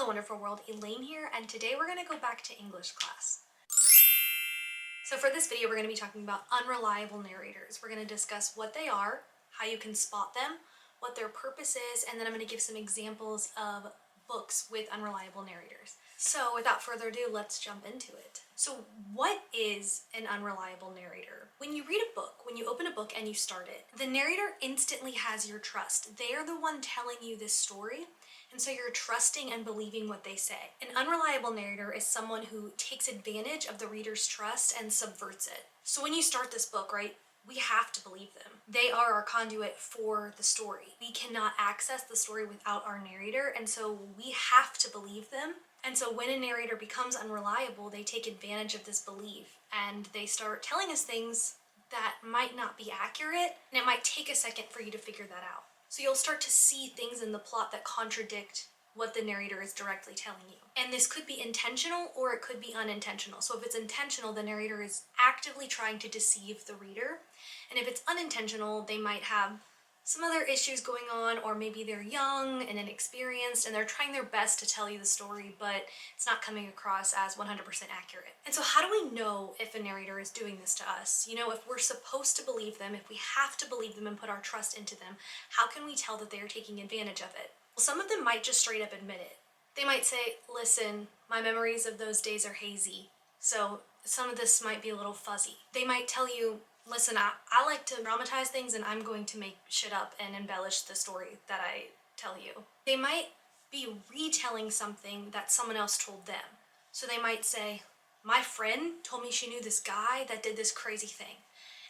Hello wonderful world, Elaine here, and today we're going to go back to English class. So for this video we're going to be talking about unreliable narrators. We're going to discuss what they are, how you can spot them, what their purpose is, and then I'm going to give some examples of books with unreliable narrators. So without further ado, let's jump into it. So what is an unreliable narrator? When you read a book, when you open a book and you start it, the narrator instantly has your trust. They are the one telling you this story, and so you're trusting and believing what they say. An unreliable narrator is someone who takes advantage of the reader's trust and subverts it. So when you start this book, right, we have to believe them. They are our conduit for the story. We cannot access the story without our narrator, and so we have to believe them. And so when a narrator becomes unreliable, they take advantage of this belief and they start telling us things that might not be accurate, and it might take a second for you to figure that out. So you'll start to see things in the plot that contradict what the narrator is directly telling you. And this could be intentional or it could be unintentional. So if it's intentional, the narrator is actively trying to deceive the reader. And if it's unintentional, they might have some other issues going on, or maybe they're young and inexperienced and they're trying their best to tell you the story, but it's not coming across as 100% accurate. And so how do we know if a narrator is doing this to us? You know, if we're supposed to believe them, if we have to believe them and put our trust into them, how can we tell that they are taking advantage of it? Well, some of them might just straight up admit it. They might say, listen, my memories of those days are hazy, so some of this might be a little fuzzy. They might tell you, listen, I like to dramatize things and I'm going to make shit up and embellish the story that I tell you. They might be retelling something that someone else told them. So they might say, my friend told me she knew this guy that did this crazy thing.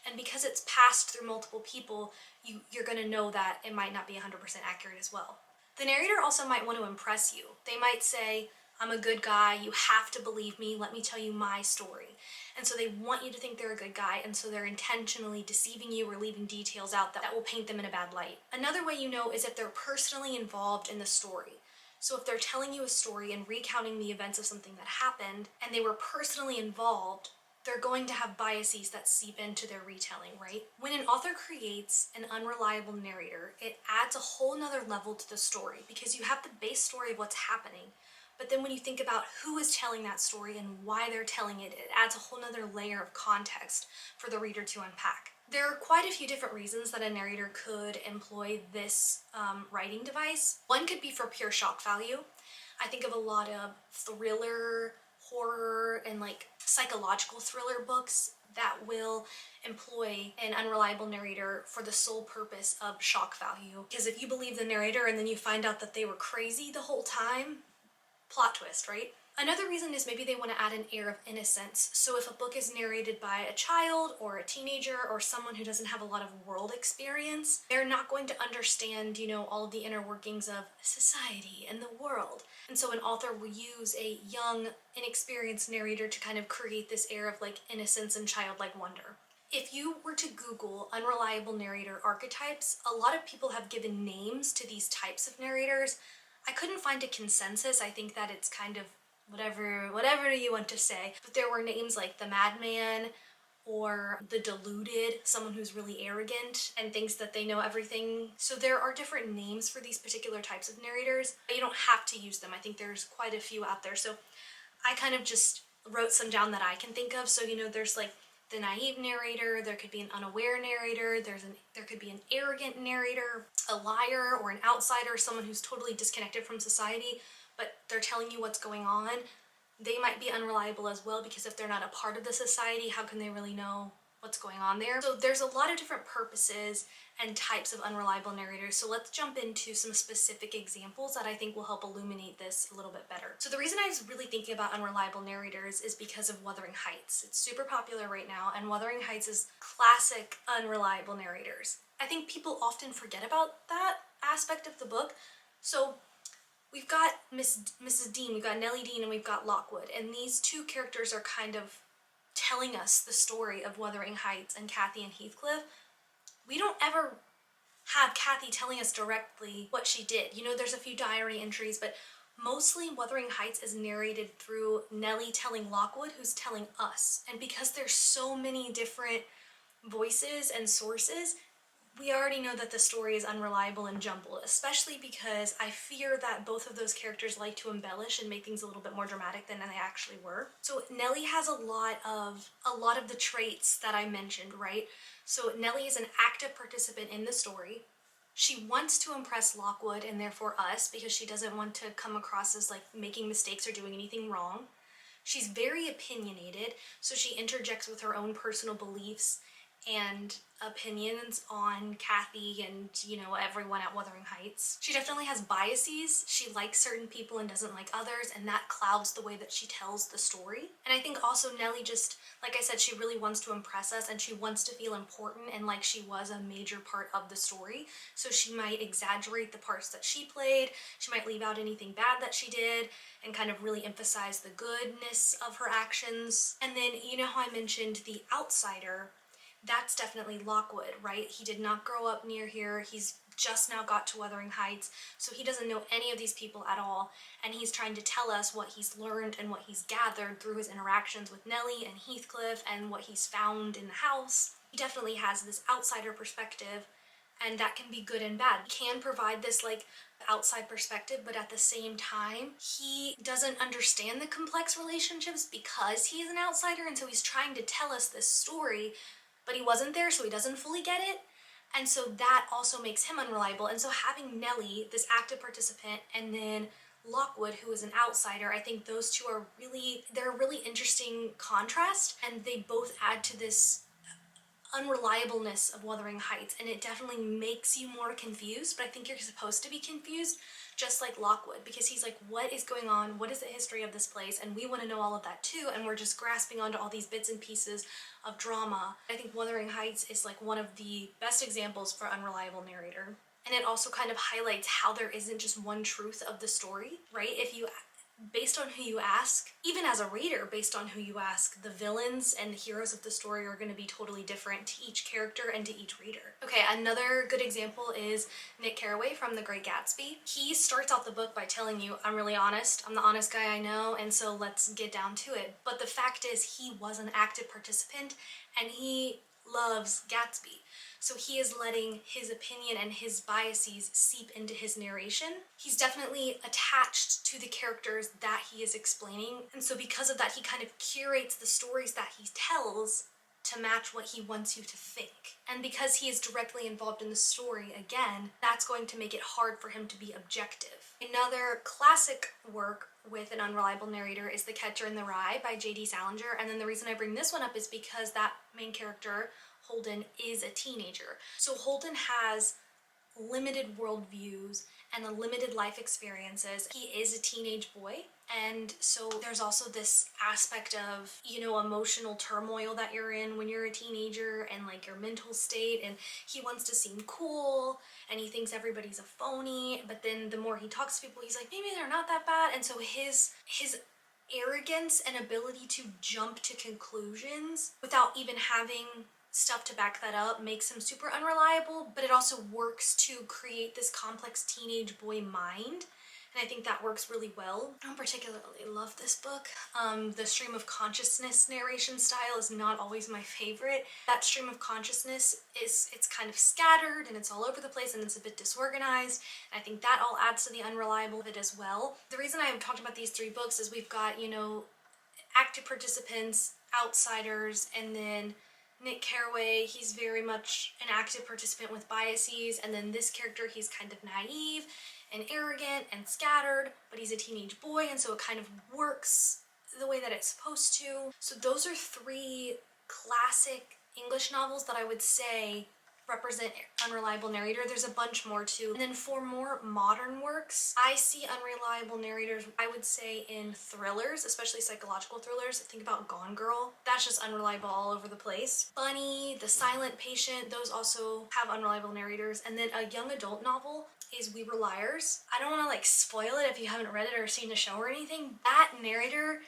And because it's passed through multiple people, you're gonna know that it might not be 100% accurate as well. The narrator also might want to impress you. They might say, I'm a good guy, you have to believe me, let me tell you my story. And so they want you to think they're a good guy, and so they're intentionally deceiving you or leaving details out that will paint them in a bad light. Another way you know is if they're personally involved in the story. So if they're telling you a story and recounting the events of something that happened, and they were personally involved, they're going to have biases that seep into their retelling, right? When an author creates an unreliable narrator, it adds a whole nother level to the story because you have the base story of what's happening. But then when you think about who is telling that story and why they're telling it, it adds a whole nother layer of context for the reader to unpack. There are quite a few different reasons that a narrator could employ this writing device. One could be for pure shock value. I think of a lot of thriller, horror, and like psychological thriller books that will employ an unreliable narrator for the sole purpose of shock value. Because if you believe the narrator and then you find out that they were crazy the whole time, plot twist, right? Another reason is maybe they want to add an air of innocence. So if a book is narrated by a child or a teenager or someone who doesn't have a lot of world experience, they're not going to understand, you know, all of the inner workings of society and the world. And so an author will use a young, inexperienced narrator to kind of create this air of like innocence and childlike wonder. If you were to Google unreliable narrator archetypes, a lot of people have given names to these types of narrators. I couldn't find a consensus. I think that it's kind of whatever you want to say. But there were names like the madman or the deluded, someone who's really arrogant and thinks that they know everything. So there are different names for these particular types of narrators. You don't have to use them. I think there's quite a few out there. So I kind of just wrote some down that I can think of. So, you know, there's like the naive narrator, there could be an unaware narrator, there could be an arrogant narrator, a liar or an outsider, someone who's totally disconnected from society, but they're telling you what's going on. They might be unreliable as well because if they're not a part of the society, how can they really know what's going on there? So there's a lot of different purposes and types of unreliable narrators. So let's jump into some specific examples that I think will help illuminate this a little bit better. So the reason I was really thinking about unreliable narrators is because of Wuthering Heights. It's super popular right now, and Wuthering Heights is classic unreliable narrators. I think people often forget about that aspect of the book. So we've got Mrs. Dean, we've got Nellie Dean, and we've got Lockwood, and these two characters are kind of telling us the story of Wuthering Heights and Kathy and Heathcliff. We don't ever have Kathy telling us directly what she did. You know, there's a few diary entries, but mostly Wuthering Heights is narrated through Nellie telling Lockwood, who's telling us. And because there's so many different voices and sources, We already know that the story is unreliable and jumbled, especially because I fear that both of those characters like to embellish and make things a little bit more dramatic than they actually were. So Nellie has a lot of the traits that I mentioned, right? So Nellie is an active participant in the story. She wants to impress Lockwood and therefore us because she doesn't want to come across as like making mistakes or doing anything wrong. She's very opinionated, so she interjects with her own personal beliefs and opinions on Kathy and, you know, everyone at Wuthering Heights. She definitely has biases. She likes certain people and doesn't like others, and that clouds the way that she tells the story. And I think also Nellie just, like I said, she really wants to impress us and she wants to feel important and like she was a major part of the story. So she might exaggerate the parts that she played, she might leave out anything bad that she did, and kind of really emphasize the goodness of her actions. And then, you know how I mentioned the outsider? That's definitely Lockwood, right? He did not grow up near here. He's just now got to Wuthering Heights, so he doesn't know any of these people at all, and he's trying to tell us what he's learned and what he's gathered through his interactions with Nellie and Heathcliff and what he's found in the house. He definitely has this outsider perspective, and that can be good and bad. He can provide this like outside perspective, but at the same time, he doesn't understand the complex relationships because he's an outsider, and so he's trying to tell us this story, but he wasn't there, so he doesn't fully get it. And so that also makes him unreliable. And so having Nellie, this active participant, and then Lockwood, who is an outsider, I think those two are they're a really interesting contrast, and they both add to this unreliableness of Wuthering Heights, and it definitely makes you more confused, but I think you're supposed to be confused, just like Lockwood, because he's like, what is going on? What is the history of this place? And we want to know all of that too, and we're just grasping onto all these bits and pieces of drama. I think Wuthering Heights is like one of the best examples for unreliable narrator. And it also kind of highlights how there isn't just one truth of the story, right? Based on who you ask, even as a reader, based on who you ask, the villains and the heroes of the story are going to be totally different to each character and to each reader. Okay, another good example is Nick Carraway from The Great Gatsby. He starts out the book by telling you, I'm really honest, I'm the honest guy I know, and so let's get down to it. But the fact is, he was an active participant and he loves Gatsby. So he is letting his opinion and his biases seep into his narration. He's definitely attached to the characters that he is explaining, and so because of that, he kind of curates the stories that he tells to match what he wants you to think. And because he is directly involved in the story, again, that's going to make it hard for him to be objective. Another classic work with an unreliable narrator is The Catcher in the Rye by J.D. Salinger, and then the reason I bring this one up is because that main character, Holden, is a teenager. So Holden has limited worldviews and limited life experiences. He is a teenage boy, and so there's also this aspect of, you know, emotional turmoil that you're in when you're a teenager and like your mental state, and he wants to seem cool and he thinks everybody's a phony, but then the more he talks to people, he's like, maybe they're not that bad. And so his arrogance and ability to jump to conclusions without even having stuff to back that up makes him super unreliable, but it also works to create this complex teenage boy mind, and I think that works really well. I don't particularly love this book. The stream of consciousness narration style is not always my favorite. That stream of consciousness it's kind of scattered and it's all over the place and it's a bit disorganized, and I think that all adds to the unreliable of it as well. The reason I have talked about these three books is we've got, you know, active participants, outsiders, and then Nick Carraway, he's very much an active participant with biases, and then this character, he's kind of naive and arrogant and scattered, but he's a teenage boy, and so it kind of works the way that it's supposed to. So those are three classic English novels that I would say represent unreliable narrator. There's a bunch more too. And then for more modern works, I see unreliable narrators, I would say, in thrillers, especially psychological thrillers. Think about Gone Girl. That's just unreliable all over the place. Bunny, The Silent Patient, those also have unreliable narrators. And then a young adult novel is We Were Liars. I don't want to like spoil it if you haven't read it or seen the show or anything. That narrator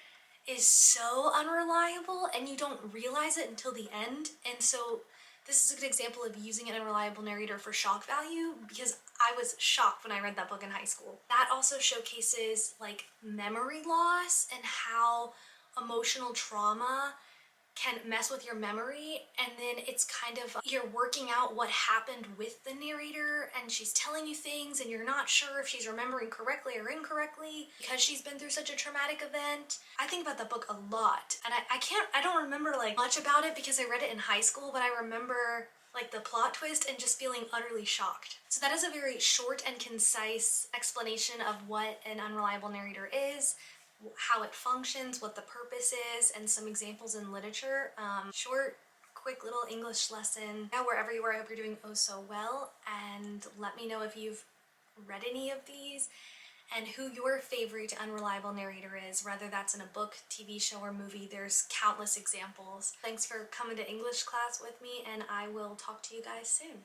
is so unreliable and you don't realize it until the end. And so this is a good example of using an unreliable narrator for shock value, because I was shocked when I read that book in high school. That also showcases like memory loss and how emotional trauma can mess with your memory, and then it's kind of you're working out what happened with the narrator, and she's telling you things and you're not sure if she's remembering correctly or incorrectly because she's been through such a traumatic event. I think about the book a lot, and I don't remember like much about it because I read it in high school, but I remember like the plot twist and just feeling utterly shocked. So that is a very short and concise explanation of what an unreliable narrator is, how it functions, what the purpose is, and some examples in literature. Short, quick little English lesson. Now wherever you are, I hope you're doing oh so well, and let me know if you've read any of these and who your favorite unreliable narrator is, whether that's in a book, TV show, or movie. There's countless examples. Thanks for coming to English class with me, and I will talk to you guys soon.